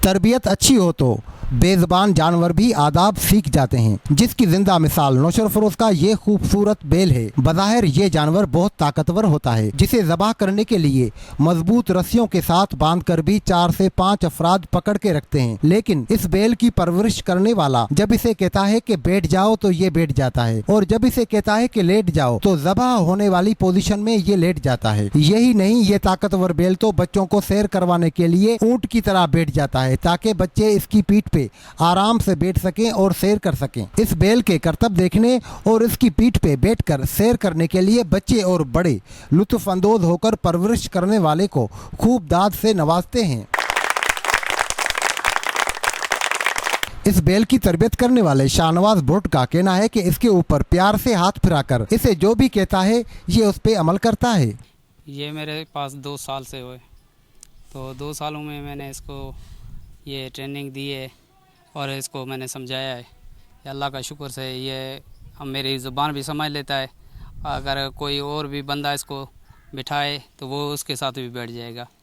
तरबियत अच्छी हो तो बेज़बान जानवर भी आदाब सीख जाते हैं, जिसकी जिंदा मिसाल नौशर फरोज का ये खूबसूरत बेल है। बज़ाहिर ये जानवर बहुत ताकतवर होता है, जिसे ज़बाह करने के लिए मजबूत रस्सियों के साथ बांधकर भी 4 से 5 अफराद पकड़ के रखते हैं। लेकिन इस बेल की परवरिश करने वाला जब इसे कहता है कि बैठ जाओ तो ये बैठ जाता है, और जब इसे कहता है कि लेट जाओ तो ज़बाह होने वाली पोजीशन में ये लेट जाता है। यही नहीं, ये ताकतवर बेल तो बच्चों को सैर करवाने के लिए ऊंट की तरह बैठ जाता है, ताकि बच्चे इसकी पीठ पे आराम से बैठ सकें और सैर कर सकें। इस बेल के करतब देखने और इसकी पीठ पे बैठकर सैर करने के लिए बच्चे और बड़े लुत्फ अंदोज होकर परवरिश करने वाले को खूब दाद से नवाजते हैं। इस बेल की तरबियत करने वाले शाहनवाज भुट्ट का कहना है कि इसके ऊपर प्यार से हाथ फिराकर इसे जो भी कहता है ये उस पे अमल करता है। ये मेरे पास 2 साल से हुए, तो 2 सालों में मैंने इसको ये ट्रेनिंग दी है और इसको मैंने समझाया है। अल्लाह का शुक्र से ये अब मेरी ज़ुबान भी समझ लेता है। अगर कोई और भी बंदा इसको बिठाए तो वो उसके साथ भी बैठ जाएगा।